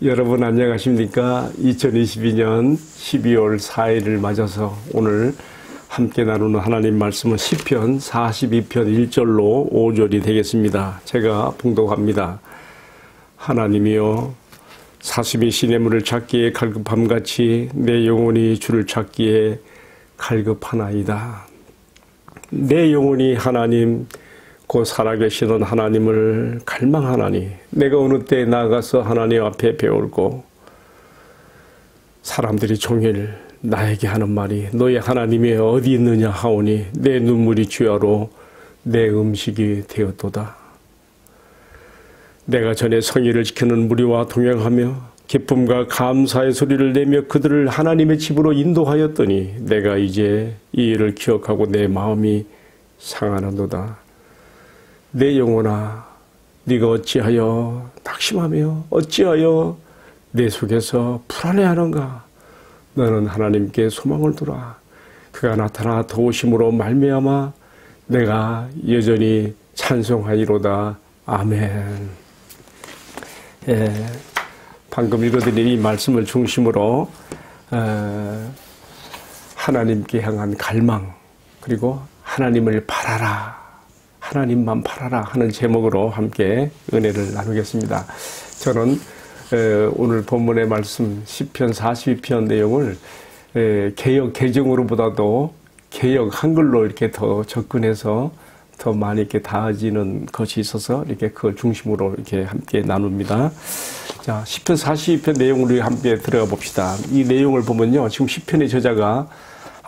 여러분 안녕하십니까? 2022년 12월 4일을 맞아서 오늘 함께 나누는 하나님 말씀은 시편 42편 1절로 5절이 되겠습니다. 제가 봉독합니다. 하나님이여 사슴이 시냇물을 찾기에 갈급함같이 내 영혼이 주를 찾기에 갈급하나이다. 내 영혼이 하나님 곧 살아계시는 하나님을 갈망하나니 내가 어느 때에 나아가서 하나님 앞에 배울고 사람들이 종일 나에게 하는 말이 너희 하나님이 어디 있느냐 하오니 내 눈물이 주야로 내 음식이 되었도다. 내가 전에 성의를 지키는 무리와 동행하며 기쁨과 감사의 소리를 내며 그들을 하나님의 집으로 인도하였더니 내가 이제 이 일을 기억하고 내 마음이 상하는도다. 내 영혼아 네가 어찌하여 낙심하며 어찌하여 내 속에서 불안해하는가. 너는 하나님께 소망을 두라. 그가 나타나 도우심으로 말미암아 내가 여전히 찬송하리로다. 아멘. 방금 읽어드린 이 말씀을 중심으로 하나님께 향한 갈망 그리고 하나님을 바라라. 하나님만 바라라 하는 제목으로 함께 은혜를 나누겠습니다. 저는 오늘 본문의 말씀 시편 42편 내용을 개역 개정으로보다도 개역 한글로 이렇게 더 접근해서 더 많이 이렇게 닿아지는 것이 있어서 이렇게 그걸 중심으로 이렇게 함께 나눕니다. 자, 시편 42편 내용을 함께 들어가 봅시다. 이 내용을 보면요, 지금 시편의 저자가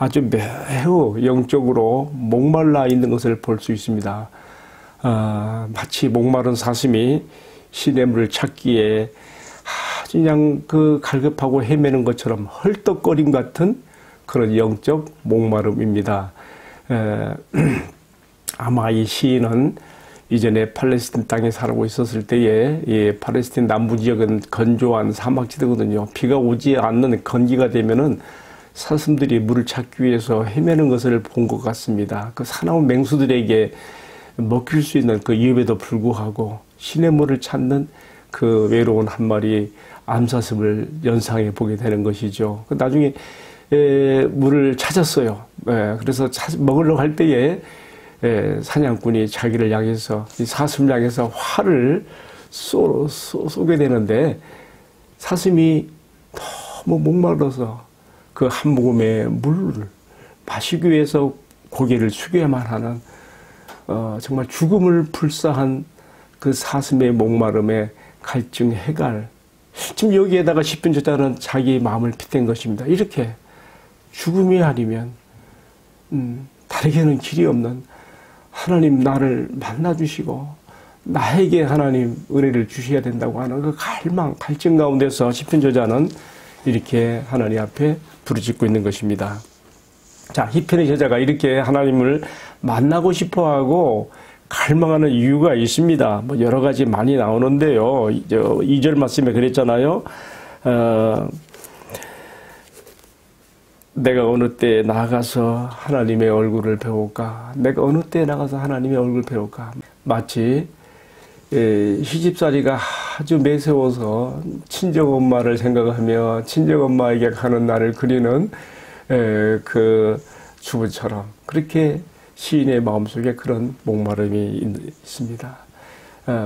아주 매우 영적으로 목말라 있는 것을 볼 수 있습니다. 마치 목마른 사슴이 시냇물을 찾기에 아주 그냥 그 갈급하고 헤매는 것처럼 헐떡거림 같은 그런 영적 목마름입니다. 아마 이 시인은 이전에 팔레스틴 땅에 살고 있었을 때에 이 팔레스틴 남부 지역은 건조한 사막지대거든요. 비가 오지 않는 건기가 되면은 사슴들이 물을 찾기 위해서 헤매는 것을 본 것 같습니다. 그 사나운 맹수들에게 먹힐 수 있는 그 위협에도 불구하고 시냇물을 찾는 그 외로운 한 마리 암사슴을 연상해 보게 되는 것이죠. 나중에 물을 찾았어요. 그래서 먹으려고 할 때에 사냥꾼이 자기를 향해서 이 사슴을 향해서 활을 쏘게 되는데 사슴이 너무 목말라서 그 한 모금의 물을 마시기 위해서 고개를 숙여야만 하는 정말 죽음을 불사한 그 사슴의 목마름에 갈증 해갈. 지금 여기에다가 시편 저자는 자기 마음을 빗댄 것입니다. 이렇게 죽음이 아니면 다르게는 길이 없는 하나님 나를 만나주시고 나에게 하나님 은혜를 주셔야 된다고 하는 그 갈망, 갈증 가운데서 시편 저자는 이렇게 하나님 앞에 부르짖고 있는 것입니다. 자, 시편의 저자가 이렇게 하나님을 만나고 싶어하고 갈망하는 이유가 있습니다. 뭐 여러 가지 많이 나오는데요. 2절 말씀에 그랬잖아요. 내가 어느 때에 나가서 하나님의 얼굴을 배울까? 내가 어느 때에 나가서 하나님의 얼굴을 배울까? 마치 시집살이가 아주 매서워서 친정엄마를 생각하며 친정엄마에게 가는 날을 그리는 그 주부처럼 그렇게 시인의 마음속에 그런 목마름이 있습니다.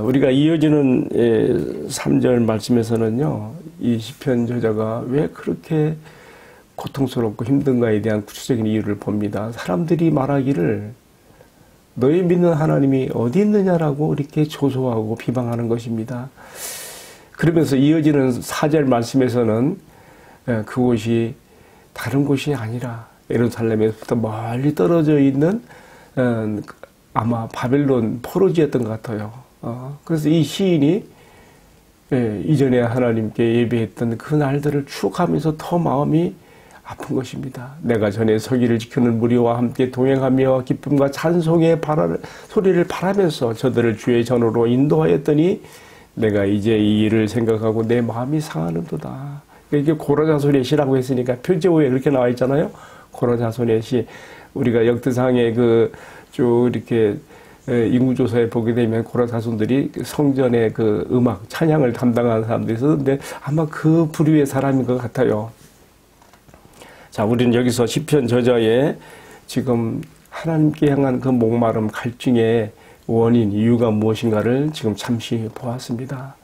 우리가 이어지는 3절 말씀에서는요, 이 시편 저자가 왜 그렇게 고통스럽고 힘든가에 대한 구체적인 이유를 봅니다. 사람들이 말하기를 너희 믿는 하나님이 어디 있느냐라고 이렇게 조소하고 비방하는 것입니다. 그러면서 이어지는 4절 말씀에서는 그곳이 다른 곳이 아니라 예루살렘에서부터 멀리 떨어져 있는 아마 바벨론 포로지였던 것 같아요. 그래서 이 시인이 이전에 하나님께 예배했던 그 날들을 추억하면서 더 마음이 아픈 것입니다. 내가 전에 서기를 지키는 무리와 함께 동행하며 기쁨과 찬송의 소리를 바라면서 저들을 주의 전으로 인도하였더니 내가 이제 이 일을 생각하고 내 마음이 상하는도다. 이게 고라자손의 시라고 했으니까 표제오에 이렇게 나와 있잖아요. 고라자손의 시. 우리가 역대상에 그 쭉 이렇게 인구조사에 보게 되면 고라 자손들이 성전의 그 음악, 찬양을 담당하는 사람들이 있었는데 아마 그 부류의 사람인 것 같아요. 자, 우리는 여기서 시편 저자의 지금 하나님께 향한 그 목마름, 갈증의 원인, 이유가 무엇인가를 지금 잠시 보았습니다.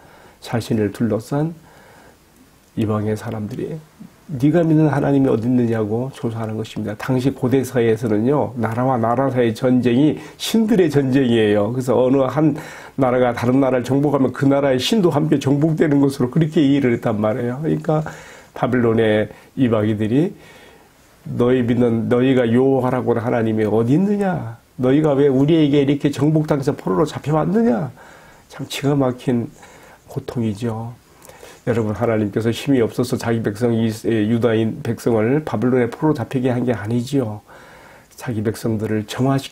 자신을 둘러싼 이방의 사람들이 네가 믿는 하나님이 어디 있느냐고 조사하는 것입니다. 당시 고대 사회에서는요, 나라와 나라 사이의 전쟁이 신들의 전쟁이에요. 그래서 어느 한 나라가 다른 나라를 정복하면 그 나라의 신도 함께 정복되는 것으로 그렇게 이해를 했단 말이에요. 그러니까 바빌론의 이방인들이 너희가 여호와라고 하는 하나님이 어디 있느냐? 너희가 왜 우리에게 이렇게 정복당해서 포로로 잡혀왔느냐? 참 기가 막힌 고통이죠. 여러분, 하나님께서 힘이 없어서 자기 백성, 유다인 백성을 바빌론의 포로로 잡히게 한 게 아니지요. 자기 백성들을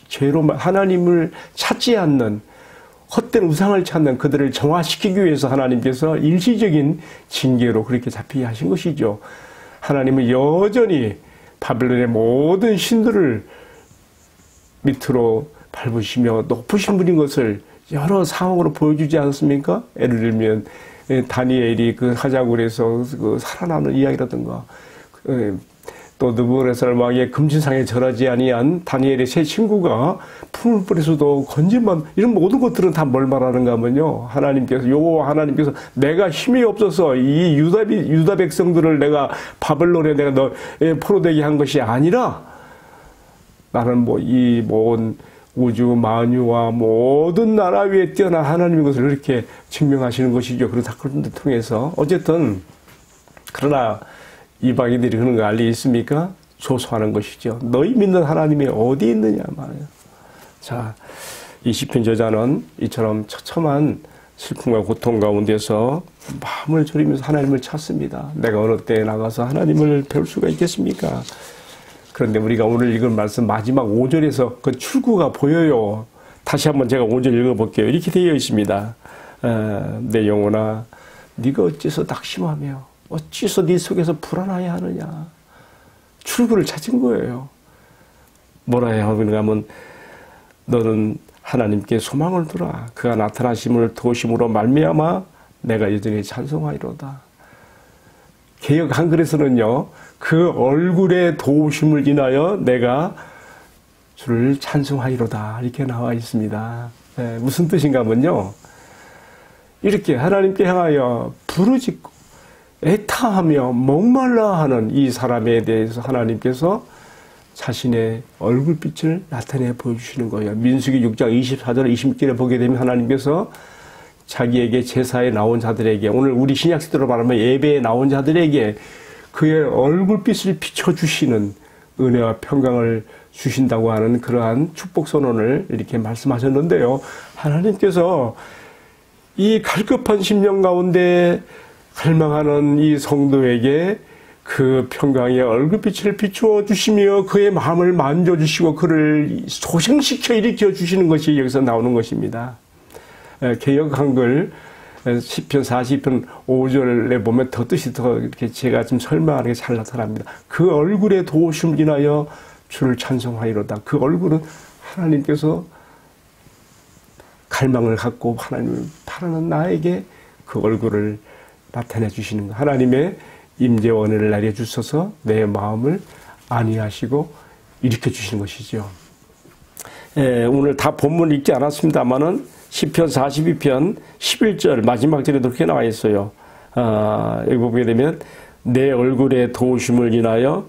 죄로 하나님을 찾지 않는, 헛된 우상을 찾는 그들을 정화시키기 위해서 하나님께서 일시적인 징계로 그렇게 잡히게 하신 것이죠. 하나님은 여전히 바빌론의 모든 신들을 밑으로 밟으시며 높으신 분인 것을 여러 상황으로 보여주지 않습니까? 예를 들면 다니엘이 그 사자굴에서 그 살아나는 이야기라든가, 또 느부갓네살 왕의 금신상에 절하지 아니한 다니엘의 세 친구가 풀물불에서도 건진만, 이런 모든 것들은 다 뭘 말하는가 하면요, 하나님께서, 여호와 하나님께서 내가 힘이 없어서 이 유다 백성들을 내가 바벨론에 내가 포로되게 한 것이 아니라 나는 이 우주 만유와 모든 나라 위에 뛰어난 하나님인 것을 이렇게 증명하시는 것이죠. 그런 사건을 통해서. 어쨌든 그러나 이방인들이 그런 거 알리 있습니까? 조소하는 것이죠. 너희 믿는 하나님이 어디 있느냐 말이에요. 자, 이 시편 저자는 이처럼 처참한 슬픔과 고통 가운데서 마음을 졸이면서 하나님을 찾습니다. 내가 어느 때에 나가서 하나님을 배울 수가 있겠습니까? 그런데 우리가 오늘 읽은 말씀 마지막 5절에서 그 출구가 보여요. 다시 한번 제가 5절 읽어볼게요. 이렇게 되어 있습니다. 내 영혼아, 네가 어째서 낙심하며 어째서 네 속에서 불안하여 하느냐. 출구를 찾은 거예요. 뭐라 해야 하면 너는 하나님께 소망을 두라. 그가 나타나심을 도심으로 말미암아 내가 여전히 찬송하리로다. 개역 한글에서는요, 그 얼굴의 도우심을 인하여 내가 주를 찬송하리로다 이렇게 나와 있습니다. 무슨 뜻인가 하면요, 이렇게 하나님께 향하여 부르짖고 애타하며 목말라 하는 이 사람에 대해서 하나님께서 자신의 얼굴빛을 나타내 보여주시는 거예요. 민수기 6장 24절 26절에 보게 되면 하나님께서 자기에게 제사에 나온 자들에게, 오늘 우리 신약시대로 말하면 예배에 나온 자들에게 그의 얼굴빛을 비춰주시는 은혜와 평강을 주신다고 하는 그러한 축복 선언을 이렇게 말씀하셨는데요. 하나님께서 이 갈급한 심령 가운데 갈망하는 이 성도에게 그 평강의 얼굴빛을 비추어 주시며 그의 마음을 만져주시고 그를 소생시켜 일으켜 주시는 것이 여기서 나오는 것입니다. 개역 한글 시편 40편 5절에 보면 더 뜻이 더 이렇게 제가 좀 설명하는 게 잘 나타납니다. 그 얼굴에 도우심을 인하여 주를 찬송하리로다. 그 얼굴은 하나님께서 갈망을 갖고 하나님을 바라는 나에게 그 얼굴을 나타내 주시는 것. 하나님의 임재와 은혜를 내려 주셔서 내 마음을 안위하시고 일으켜 주시는 것이죠. 오늘 다 본문 읽지 않았습니다만은 시편 42편 11절 마지막 절에 그렇게 나와 있어요. 여기 보게 되면 내 얼굴에 도우심을 인하여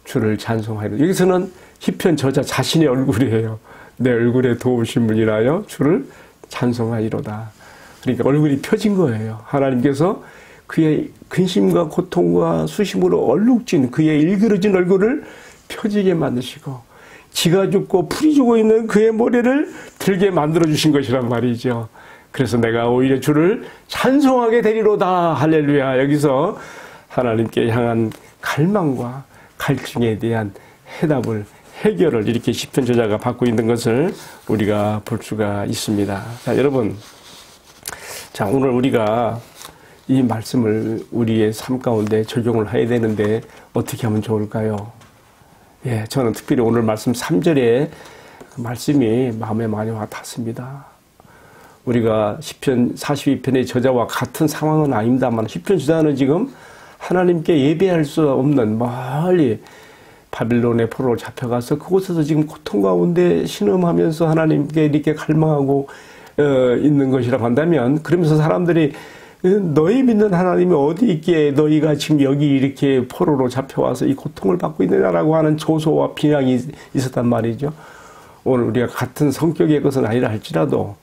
주를 찬송하리로다. 여기서는 시편 저자 자신의 얼굴이에요. 내 얼굴에 도우심을 인하여 주를 찬송하리로다. 그러니까 얼굴이 펴진 거예요. 하나님께서 그의 근심과 고통과 수심으로 얼룩진 그의 일그러진 얼굴을 펴지게 만드시고 지가 죽고 풀이 죽어 있는 그의 머리를 들게 만들어주신 것이란 말이죠. 그래서 내가 오히려 주를 찬송하게 되리로다. 할렐루야. 여기서 하나님께 향한 갈망과 갈증에 대한 해결을 이렇게 시편 저자가 받고 있는 것을 우리가 볼 수가 있습니다. 자, 여러분. 자, 오늘 우리가 이 말씀을 우리의 삶 가운데 적용을 해야 되는데 어떻게 하면 좋을까요? 예, 저는 특별히 오늘 말씀 3절에 말씀이 마음에 많이 와닿습니다. 우리가 시편 42편의 저자와 같은 상황은 아닙니다만 시편 저자는 지금 하나님께 예배할 수 없는 멀리 바빌론의 포로로 잡혀가서 그곳에서 지금 고통 가운데 신음하면서 하나님께 이렇게 갈망하고 있는 것이라고 한다면, 그러면서 사람들이 너희 믿는 하나님이 어디 있기에 너희가 지금 여기 이렇게 포로로 잡혀와서 이 고통을 받고 있느냐라고 하는 조소와 비난이 있었단 말이죠. 오늘 우리가 같은 성격의 것은 아니라 할지라도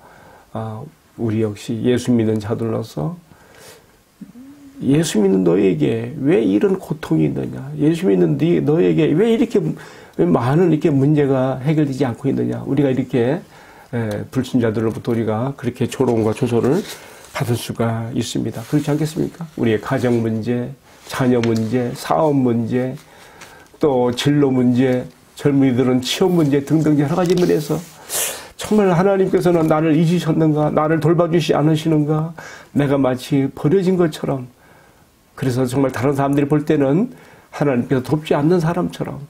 우리 역시 예수 믿는 자들로서 예수 믿는 너에게 왜 이런 고통이 있느냐, 예수 믿는 너에게 왜 이렇게 많은 이렇게 문제가 해결되지 않고 있느냐, 우리가 이렇게 불신자들로부터 우리가 그렇게 조롱과 조소를 받을 수가 있습니다. 그렇지 않겠습니까? 우리의 가정 문제, 자녀 문제, 사업 문제, 또 진로 문제, 젊은이들은 취업 문제 등등 여러 가지 면에서 정말 하나님께서는 나를 잊으셨는가, 나를 돌봐주시 않으시는가, 내가 마치 버려진 것처럼, 그래서 정말 다른 사람들이 볼 때는 하나님께서 돕지 않는 사람처럼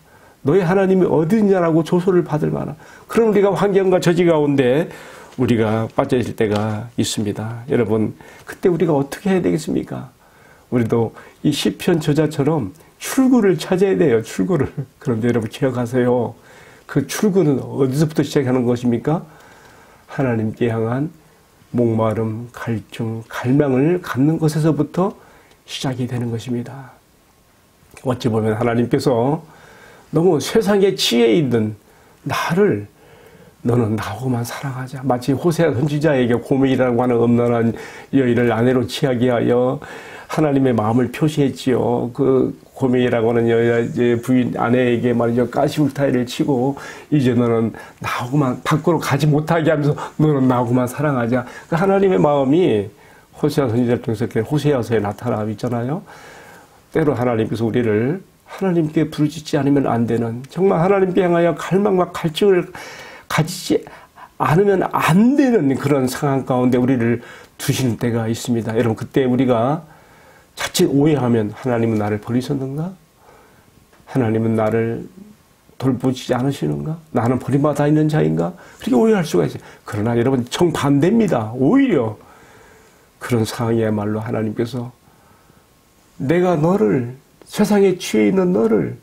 너희 하나님이 어디 있냐라고 조소를 받을 만한 그런 우리가 환경과 저지 가운데 우리가 빠져 있을 때가 있습니다. 여러분, 그때 우리가 어떻게 해야 되겠습니까? 우리도 이 시편 저자처럼 출구를 찾아야 돼요. 출구를. 그런데 여러분 기억하세요. 그 출구는 어디서부터 시작하는 것입니까? 하나님께 향한 목마름, 갈증, 갈망을 갖는 것에서부터 시작이 되는 것입니다. 어찌 보면 하나님께서 너무 세상에 치에 있는 나를 너는 나하고만 사랑하자. 마치 호세아 선지자에게 고멜이라고 하는 음란한 여인을 아내로 취하게 하여 하나님의 마음을 표시했지요. 그 고멜이라고 하는 여자 부인 아내에게 말이죠, 가시울타리를 치고 이제 너는 나하고만 밖으로 가지 못하게 하면서 너는 나하고만 사랑하자. 그 하나님의 마음이 호세아 선지자를 통해서 호세아서에 나타나고 있잖아요. 때로 하나님께서 우리를 하나님께 부르짖지 않으면 안 되는, 정말 하나님께 향하여 갈망과 갈증을 가지지 않으면 안 되는 그런 상황 가운데 우리를 두시는 때가 있습니다. 여러분, 그때 우리가 자칫 오해하면 하나님은 나를 버리셨는가? 하나님은 나를 돌보지 않으시는가? 나는 버림받아 있는 자인가? 그렇게 오해할 수가 있어요. 그러나 여러분, 정반대입니다. 오히려 그런 상황이야말로 하나님께서 내가 너를, 세상에 취해 있는 너를,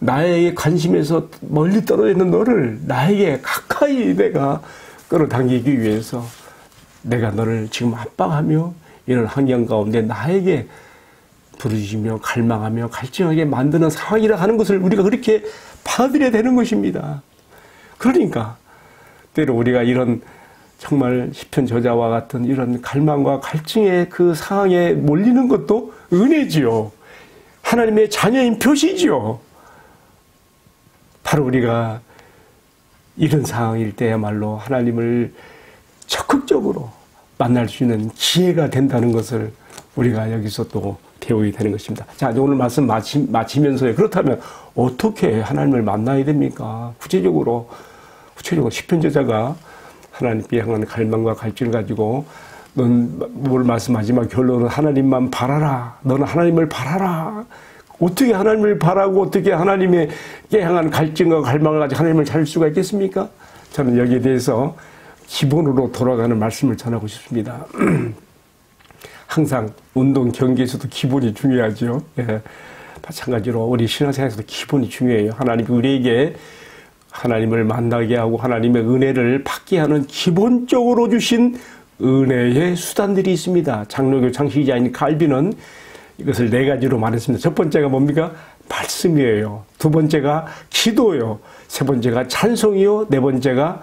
나에게 관심에서 멀리 떨어져 있는 너를 나에게 가까이 내가 끌어당기기 위해서 내가 너를 지금 압박하며 이런 환경 가운데 나에게 부르짖으며 갈망하며 갈증하게 만드는 상황이라 하는 것을 우리가 그렇게 받아들여야 되는 것입니다. 그러니까 때로 우리가 이런 정말 시편 저자와 같은 이런 갈망과 갈증의 그 상황에 몰리는 것도 은혜지요. 하나님의 자녀인 표시지요. 바로 우리가 이런 상황일 때야말로 하나님을 적극적으로 만날 수 있는 기회가 된다는 것을 우리가 여기서 또 배우게 되는 것입니다. 자, 오늘 말씀 마치면서요. 그렇다면 어떻게 하나님을 만나야 됩니까? 구체적으로 시편 저자가 하나님께 향한 갈망과 갈증을 가지고 넌 뭘 말씀하지만 결론은 하나님만 바라라. 너는 하나님을 바라라. 어떻게 하나님을 바라고 어떻게 하나님께 향한 갈증과 갈망을 가지고 하나님을 찾을 수가 있겠습니까? 저는 여기에 대해서 기본으로 돌아가는 말씀을 전하고 싶습니다. 항상 운동 경기에서도 기본이 중요하죠. 예. 마찬가지로 우리 신앙생활에서도 기본이 중요해요. 하나님이 우리에게 하나님을 만나게 하고 하나님의 은혜를 받게 하는 기본적으로 주신 은혜의 수단들이 있습니다. 장로교 창시자인 칼빈은 이것을 4가지로 말했습니다. 첫 번째가 뭡니까? 말씀이에요. 두 번째가 기도요. 세 번째가 찬송이요. 네 번째가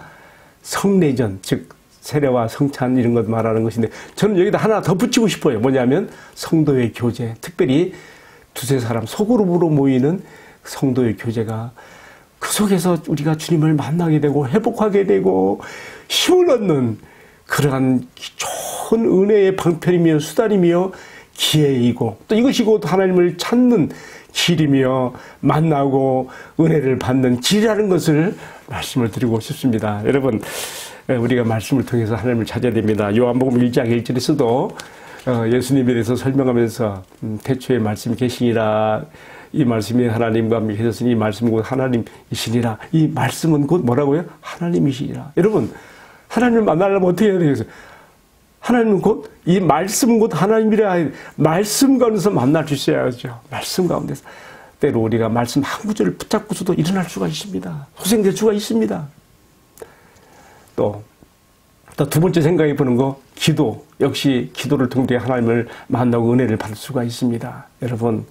성례전, 즉 세례와 성찬 이런 것 말하는 것인데, 저는 여기다 하나 더 붙이고 싶어요. 뭐냐면 성도의 교제, 특별히 두세 사람 소그룹으로 모이는 성도의 교제가, 그 속에서 우리가 주님을 만나게 되고 회복하게 되고 힘을 얻는 그러한 좋은 은혜의 방편이며 수단이며 기회이고, 또 이것이고 하나님을 찾는 길이며 만나고 은혜를 받는 길이라는 것을 말씀을 드리고 싶습니다. 여러분, 우리가 말씀을 통해서 하나님을 찾아야 됩니다. 요한복음 1장 1절에서도 예수님에 대해서 설명하면서 태초에 말씀이 계시니라, 이 말씀이 하나님과 함께 계셨으니 이 말씀은 곧 하나님이시니라. 이 말씀은 곧 뭐라고요? 하나님이시니라. 여러분, 하나님을 만나려면 어떻게 해야 되겠어요? 하나님은 곧, 이 말씀은 곧 하나님이라. 말씀 가운데서 만날 수 있어야죠. 말씀 가운데서. 때로 우리가 말씀 한 구절을 붙잡고서도 일어날 수가 있습니다. 소생될 수가 있습니다. 또 두 번째 생각해 보는 거, 기도. 역시 기도를 통해 하나님을 만나고 은혜를 받을 수가 있습니다. 여러분,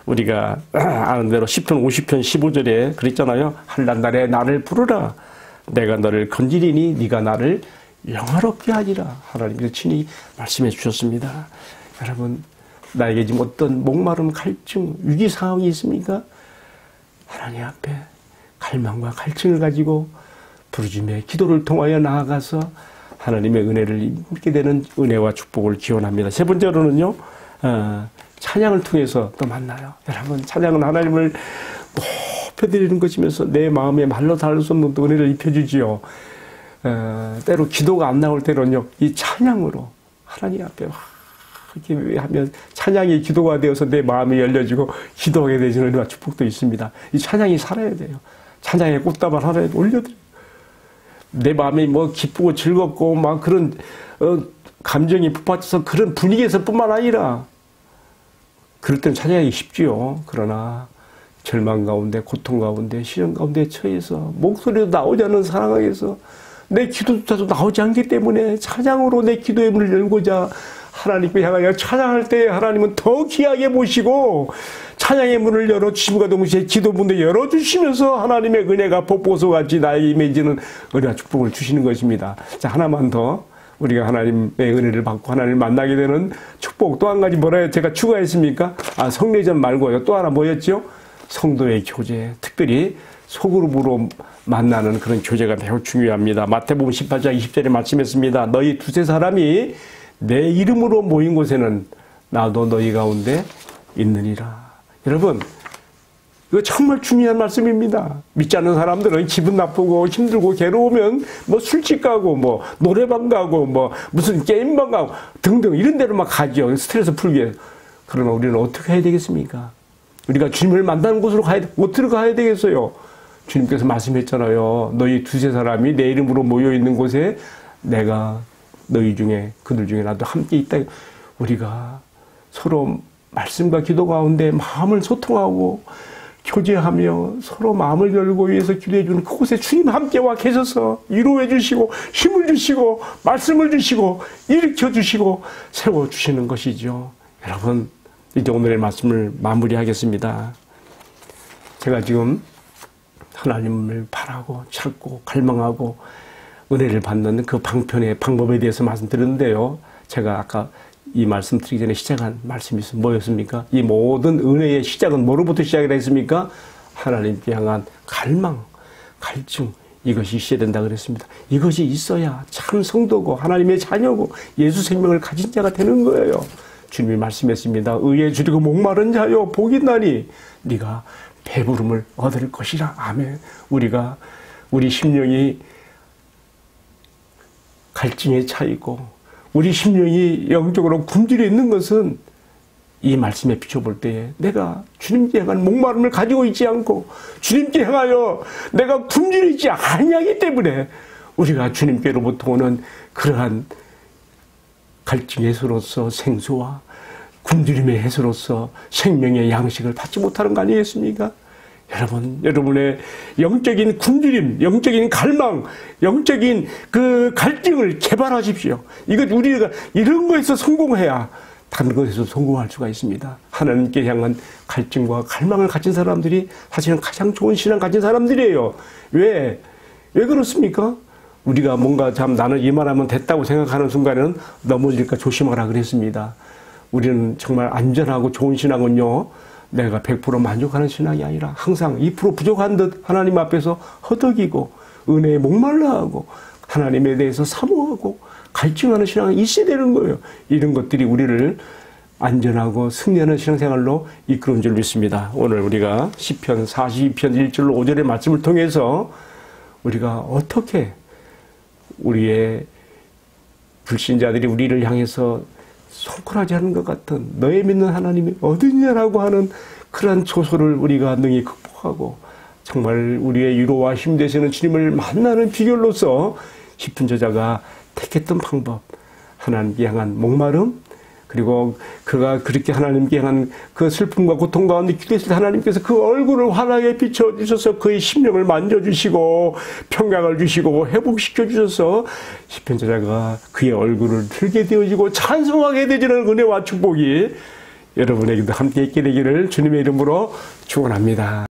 우리가 아는 대로 시편 50편 15절에 그랬잖아요. 한란날에 나를 부르라. 내가 너를 건지리니 네가 나를 영화롭게 하리라. 하나님께서 친히 말씀해 주셨습니다. 여러분, 나에게 지금 어떤 목마름, 갈증, 위기 상황이 있습니까? 하나님 앞에 갈망과 갈증을 가지고 부르짖음의 기도를 통하여 나아가서 하나님의 은혜를 입게 되는 은혜와 축복을 기원합니다. 세 번째로는요, 찬양을 통해서 또 만나요. 여러분, 찬양은 하나님을 높여드리는 것이면서 내 마음에 말로 닿을 수 없는 은혜를 입혀주지요. 때로 기도가 안 나올 때는요, 이 찬양으로 하나님 앞에 이렇게 하면 찬양이 기도가 되어서 내 마음이 열려지고 기도하게 되는 은혜와 축복도 있습니다. 이 찬양이 살아야 돼요. 찬양의 꽃다발 하나에 올려드려요. 내 마음이 뭐 기쁘고 즐겁고 막 그런 감정이 북받쳐서 그런 분위기에서 뿐만 아니라 그럴 땐 찬양하기 쉽지요. 그러나 절망 가운데, 고통 가운데, 시련 가운데 처해서 목소리도 나오지 않는 상황에서 내 기도조차도 나오지 않기 때문에 찬양으로 내 기도의 문을 열고자 하나님께 향하여 찬양할 때 하나님은 더 귀하게 보시고 찬양의 문을 열어주심과 동시에 기도 문을 열어주시면서 하나님의 은혜가 폭포수같이 나에게 임해지는 은혜와 축복을 주시는 것입니다. 자, 하나만 더 우리가 하나님의 은혜를 받고 하나님을 만나게 되는 축복. 또 한 가지 뭐라 제가 추가했습니까? 성례전 말고요. 또 하나 뭐였죠? 성도의 교제. 특별히 소그룹으로 만나는 그런 교제가 매우 중요합니다. 마태복음 18장 20절에 말씀했습니다. 너희 두세 사람이 내 이름으로 모인 곳에는 나도 너희 가운데 있느니라. 여러분, 이거 정말 중요한 말씀입니다. 믿지 않는 사람들은 기분 나쁘고 힘들고 괴로우면 뭐 술집 가고 뭐 노래방 가고 뭐 무슨 게임방 가고 등등 이런 데로 막 가죠. 스트레스 풀기. 그러나 우리는 어떻게 해야 되겠습니까? 우리가 주님을 만나는 곳으로 어떻게 가야 되겠어요? 주님께서 말씀했잖아요. 너희 두세 사람이 내 이름으로 모여 있는 곳에 내가 너희 중에 그들 중에 나도 함께 있다. 우리가 서로 말씀과 기도 가운데 마음을 소통하고 교제하며 서로 마음을 열고 위해서 기도해 주는 그곳에 주님 함께 와 계셔서 위로해 주시고 힘을 주시고 말씀을 주시고 일으켜 주시고 세워 주시는 것이죠. 여러분, 이제 오늘의 말씀을 마무리하겠습니다. 제가 지금 하나님을 바라고 찾고 갈망하고 은혜를 받는 그 방법에 대해서 말씀드렸는데요. 제가 아까 이 말씀 드리기 전에 시작한 말씀이 뭐였습니까? 이 모든 은혜의 시작은 뭐로부터 시작이 했습니까? 하나님께 향한 갈망, 갈증, 이것이 있어야 된다 그랬습니다. 이것이 있어야 참 성도고 하나님의 자녀고 예수 생명을 가진 자가 되는 거예요. 주님이 말씀했습니다. 의에 줄이고 목마른 자여 복이 있나니 네가 배부름을 얻을 것이라. 아멘. 우리 심령이 갈증에 차이고 우리 심령이 영적으로 굶주려 있는 것은 이 말씀에 비춰볼 때에 내가 주님께 향한 목마름을 가지고 있지 않고 주님께 향하여 내가 굶주려 있지 아니하기 때문에 우리가 주님께로부터 오는 그러한 갈증의 해소로서 생수와 굶주림의 해소로서 생명의 양식을 받지 못하는 거 아니겠습니까? 여러분, 여러분의 영적인 굶주림, 영적인 갈망, 영적인 그 갈증을 개발하십시오. 우리가 이런 거에서 성공해야 다른 것에서 성공할 수가 있습니다. 하나님께 향한 갈증과 갈망을 가진 사람들이 사실은 가장 좋은 신앙 가진 사람들이에요. 왜 그렇습니까? 우리가 뭔가 나는 이 말하면 됐다고 생각하는 순간에는 넘어질까 조심하라 그랬습니다. 우리는 정말 안전하고 좋은 신앙은요, 내가 100% 만족하는 신앙이 아니라 항상 2% 부족한 듯 하나님 앞에서 허덕이고 은혜에 목말라하고 하나님에 대해서 사모하고 갈증하는 신앙이 있어야 되는 거예요. 이런 것들이 우리를 안전하고 승리하는 신앙생활로 이끄는 줄 믿습니다. 오늘 우리가 시편 42편 1절로 5절의 말씀을 통해서 우리가 어떻게 우리의 불신자들이 우리를 향해서 손가락질 하는 것 같은 너의 믿는 하나님이 어디냐라고 하는 그러한 조소를 우리가 능히 극복하고 정말 우리의 위로와 힘 되시는 주님을 만나는 비결로서 시편 저자가 택했던 방법, 하나님께 향한 목마름, 그리고 그가 그렇게 하나님께 향한 그 슬픔과 고통 가운데 기도했을 때 하나님께서 그 얼굴을 환하게 비춰주셔서 그의 심령을 만져주시고 평강을 주시고 회복시켜 주셔서 시편 저자가 그의 얼굴을 들게 되어지고 찬송하게 되지는 은혜와 축복이 여러분에게도 함께 있게 되기를 주님의 이름으로 축원합니다.